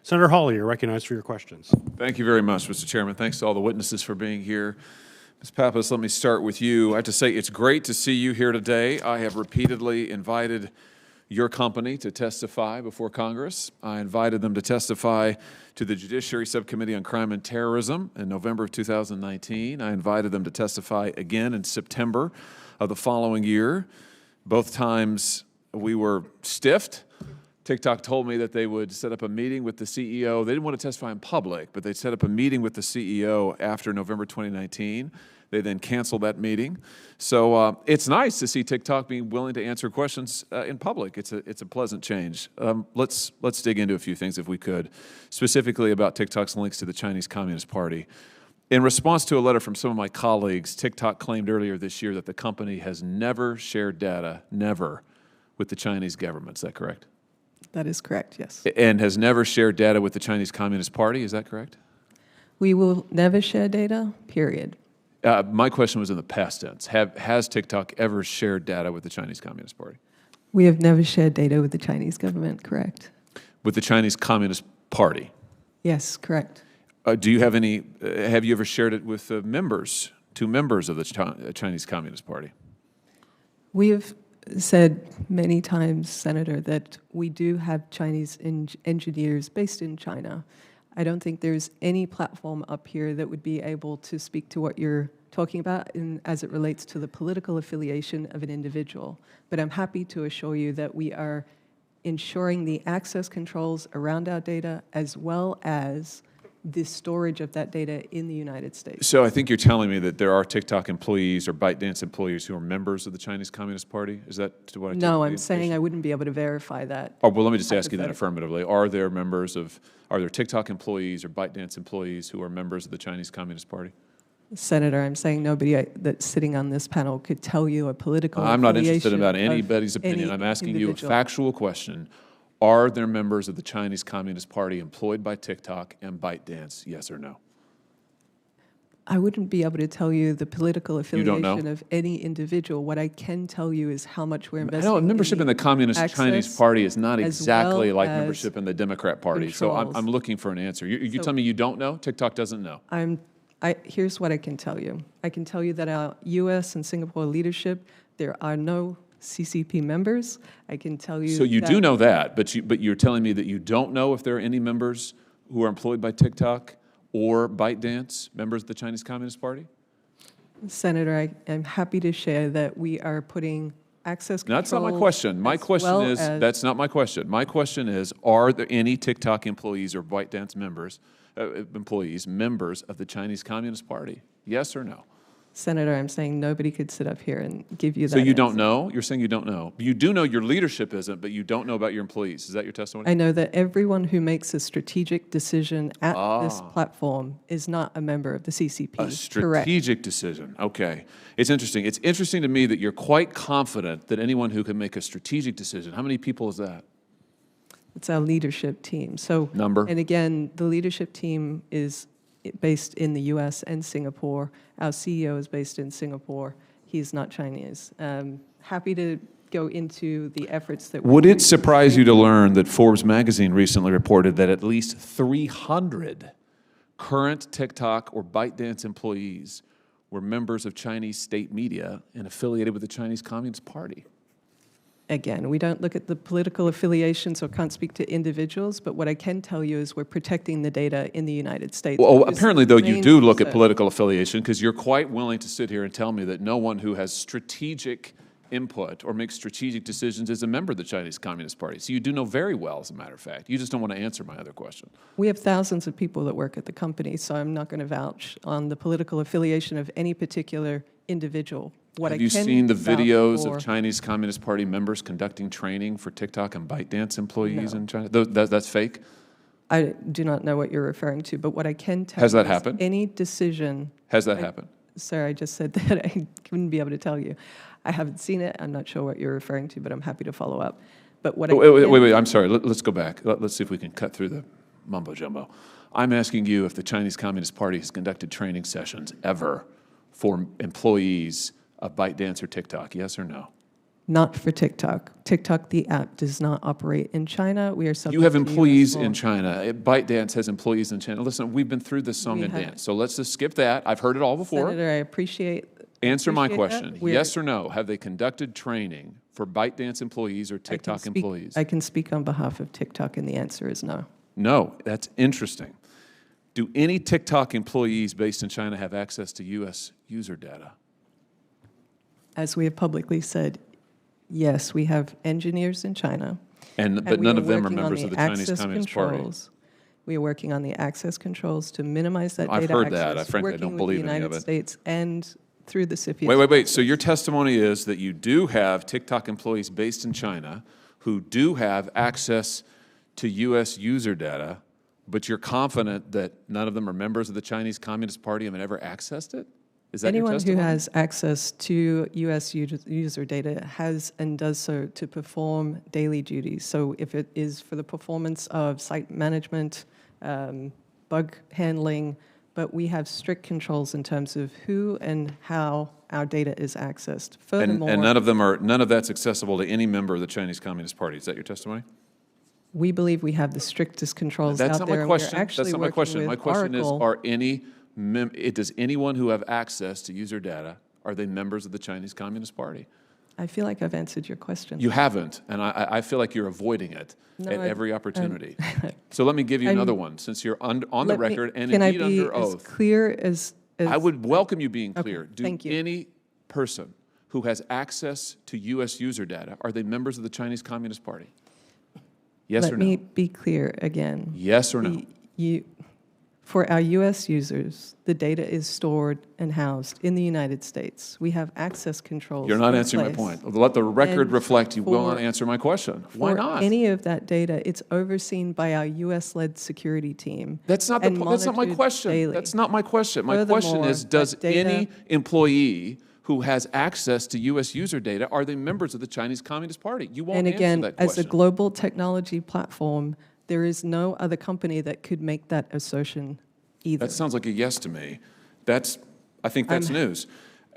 Senator Hawley, you're recognized for your questions. Thank you very much, Mr. Chairman. Thanks to all the witnesses for being here. Ms. Pappas, let me start with you. I have to say it's great to see you here today. I have repeatedly invited your company to testify before Congress. I invited them to testify to the Judiciary Subcommittee on Crime and Terrorism in November of 2019. I invited them to testify again in September of the following year. Both times we were stiffed. TikTok told me that they would set up a meeting with the CEO. They didn't want to testify in public, but they set up a meeting with the CEO after November 2019. They then canceled that meeting. So it's nice to see TikTok being willing to answer questions in public. It's a pleasant change. Let's dig into a few things if we could, specifically about TikTok's links to the Chinese Communist Party. In response to a letter from some of my colleagues, TikTok claimed earlier this year that the company has never shared data, never, with the Chinese government. Is that correct? That is correct, yes. And has never shared data with the Chinese Communist Party, is that correct? We will never share data, period. My question was in the past tense. Has TikTok ever shared data with the Chinese Communist Party? We have never shared data with the Chinese government, correct? With the Chinese Communist Party? Yes, correct. Do you have any, have you ever shared it with members, two members of the Chinese Communist Party? We have said many times, Senator, that we do have Chinese engineers based in China. I don't think there's any platform up here that would be able to speak to what you're talking about as it relates to the political affiliation of an individual. But I'm happy to assure you that we are ensuring the access controls around our data as well as the storage of that data in the United States. So I think you're telling me that there are TikTok employees or ByteDance employees who are members of the Chinese Communist Party? Is that what I take? No, I'm saying I wouldn't be able to verify that. Oh, well, let me just ask you that affirmatively. Are there TikTok employees or ByteDance employees who are members of the Chinese Communist Party? Senator, I'm saying nobody that's sitting on this panel could tell you a political I'm not interested about anybody's opinion. I'm asking you a factual question. Are there members of the Chinese Communist Party employed by TikTok and ByteDance, yes or no? I wouldn't be able to tell you the political affiliation of any individual. What I can tell you is how much we're investing. I know membership in the Communist Chinese Party is not exactly like membership in the Democrat Party. Controls. So I'm looking for an answer. You tell me you don't know? TikTok doesn't know? Here's what I can tell you. I can tell you that our U.S. and Singapore leadership, there are no CCP members. I can tell you. So you do know that, but you're telling me that you don't know if there are any members who are employed by TikTok or ByteDance, members of the Chinese Communist Party? Senator, I'm happy to share that we are putting access controls. That's not my question. My question is, that's not my question. My question is, are there any TikTok employees or ByteDance members, members of the Chinese Communist Party? Yes or no? Senator, I'm saying nobody could sit up here and give you that So you answer. don't know? You're saying you don't know. You do know your leadership isn't, but you don't know about your employees. Is that your testimony? I know that everyone who makes a strategic decision at this platform is not a member of the CCP. A strategic decision. Okay. It's interesting. It's interesting to me that you're quite confident that anyone who can make a strategic decision, how many people is that? It's our leadership team. So, number? And again, the leadership team is based in the U.S. and Singapore. Our CEO is based in Singapore. He's not Chinese. Happy to go into the efforts that Would it surprise you to learn that Forbes magazine recently reported that at least 300 current TikTok or ByteDance employees were members of Chinese state media and affiliated with the Chinese Communist Party? Again, we don't look at the political affiliations or can't speak to individuals, but what I can tell you is we're protecting the data in the United States. Well, apparently, though, you do look at political affiliation because you're quite willing to sit here and tell me that no one who has strategic input or makes strategic decisions is a member of the Chinese Communist Party. So you do know very well, as a matter of fact. You just don't want to answer my other question. We have thousands of people that work at the company, so I'm not going to vouch on the political affiliation of any particular individual. Have you seen the videos of Chinese Communist Party members conducting training for TikTok and ByteDance employees in China? That's fake? I do not know what you're referring to, but what I can tell you Has that happened? Any decision... Has that happened? Sir, I just said that I wouldn't be able to tell you. I haven't seen it. I'm not sure what you're referring to, but I'm happy to follow up. But what wait, I'm sorry. Let's go back. Let's see if we can cut through the mumbo-jumbo. I'm asking you if the Chinese Communist Party has conducted training sessions ever for employees of ByteDance or TikTok, yes or no? Not for TikTok. TikTok, the app, does not operate in China. We are subject You have to US employees law. in China. ByteDance has employees in China. Listen, we've been through this song We and have. dance, so let's just skip that. I've heard it all before. Senator, I appreciate. Answer my that. question. We're- Yes or no? Have they conducted training for ByteDance employees or I can TikTok speak- employees? I can speak on behalf of TikTok, and the answer is no. No, that's interesting. Do any TikTok employees based in China have access to U.S. user data? As we have publicly said, yes, we have engineers in China. But we none are of them are working on members of the Chinese access Communist Party. controls. We are working on the access controls to minimize that I've data heard access. that. I frankly working don't with believe the any of United it. States and through the CCP. Wait. So your testimony is that you do have TikTok employees based in China who do have access to U.S. user data, but you're confident that none of them are members of the Chinese Communist Party and have ever accessed it? Is that your Anyone who testimony? has access to U.S. user data has and does so to perform daily duties. So if it is for the performance of site management, bug handling, but we have strict controls in terms of who and how our data is accessed. Furthermore, And none of that's accessible to any member of the Chinese Communist Party. Is that your testimony? we believe we have the strictest controls That's out not there. my and we're question. actually That's not my working question. with My question is, Oracle. does anyone who have access to user data, are they members of the Chinese Communist Party? I feel like I've answered your question. You haven't, and I feel like you're avoiding it No, at I- every opportunity. So let me give you another one, since you're on the Let me- record and can indeed I be under as oath. clear as I would welcome you being Okay, clear. Do thank you. any person who has access to U.S. user data, are they members of the Chinese Communist Party? Yes or Let no? me be clear again. Yes or no? For our U.S. users, the data is stored and housed in the United States. We have access controls. You're not in answering my place. point. Let the record And reflect you will for- not answer my question. Why For not? any of that data, it's overseen by our U.S.-led security team. That's not and that's not my monitored question. daily. That's not my question. My question Furthermore, is, does that data- any employee who has access to U.S. user data, are they members of the Chinese Communist Party? You won't And answer again, that as a question. global technology platform, there is no other company that could make that assertion either. That sounds like a yes to me. I think that's news.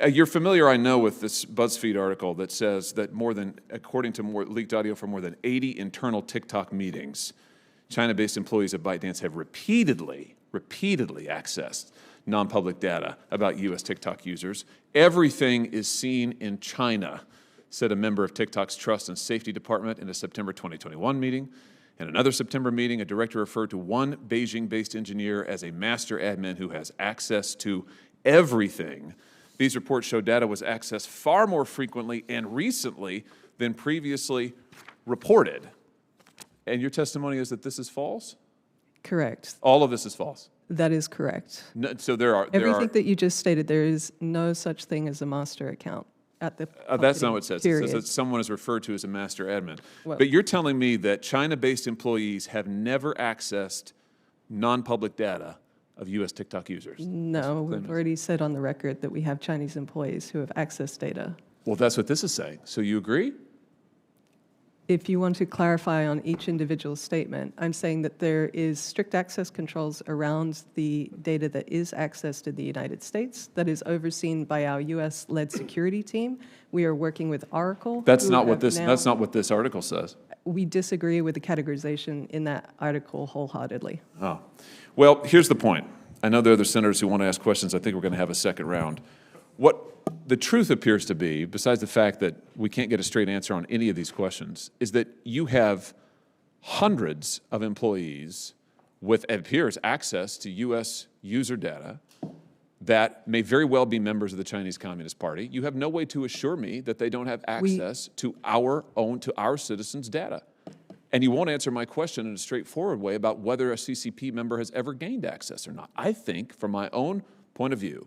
You're familiar, I know, with this BuzzFeed article that says that according to leaked audio from more than 80 internal TikTok meetings, China-based employees of ByteDance have repeatedly accessed non-public data about U.S. TikTok users. Everything is seen in China, said a member of TikTok's Trust and Safety Department in a September 2021 meeting. In another September meeting, a director referred to one Beijing-based engineer as a master admin who has access to everything. These reports show data was accessed far more frequently and recently than previously reported. And your testimony is that this is false? Correct. All of this is false. That is correct. No, so there are Everything that you just stated, there is no such thing as a master account at the that's not company, what it says. It period. says that someone is referred to as a master admin. Well- But you're telling me that China-based employees have never accessed non-public data of U.S. TikTok users? No, claim we've is. already said on the record that we have Chinese employees who have access data. Well, that's what this is saying. So you agree? If you want to clarify on each individual statement, I'm saying that there is strict access controls around the data that is accessed in the United States that is overseen by our U.S.-led security team. We are working with Oracle. That's who not what have this. now- That's not what this article says. We disagree with the categorization in that article wholeheartedly. Oh, well, here's the point. I know there are other senators who want to ask questions. I think we're going to have a second round. What the truth appears to be, besides the fact that we can't get a straight answer on any of these questions, is that you have hundreds of employees with, it appears, access to U.S. user data that may very well be members of the Chinese Communist Party. You have no way to assure me that they don't have access to our citizens' data. And you won't answer my question in a straightforward way about whether a CCP member has ever gained access or not. I think, from my own point of view,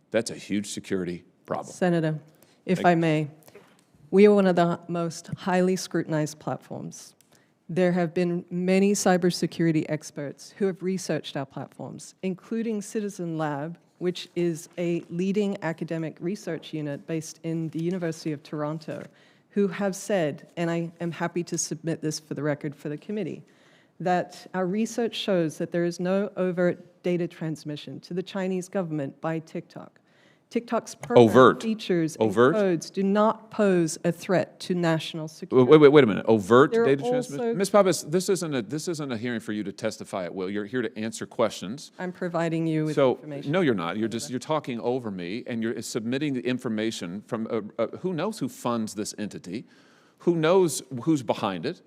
that's a huge security problem. Senator, if I may, we are one of the most highly scrutinized platforms. There have been many cybersecurity experts who have researched our platforms, including Citizen Lab, which is a leading academic research unit based in the University of Toronto, who have said, and I am happy to submit this for the record for the committee, that our research shows that there is no overt data transmission to the Chinese government by TikTok. TikTok's program Overt. features Overt? and codes do not pose a threat to national security. Wait a minute. Overt There are data also- transmission? Ms. Pappas, this isn't a hearing for you to testify at will. You're here to answer questions. I'm providing you with So, information. no, you're not. You're talking over me, and you're submitting the information from, who knows who funds this entity? Who knows who's behind it?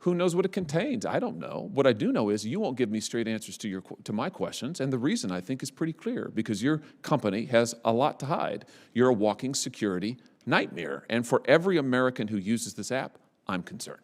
Who knows what it contains? I don't know. What I do know is you won't give me straight answers to my questions, and the reason, I think, is pretty clear, because your company has a lot to hide. You're a walking security nightmare, and for every American who uses this app, I'm concerned.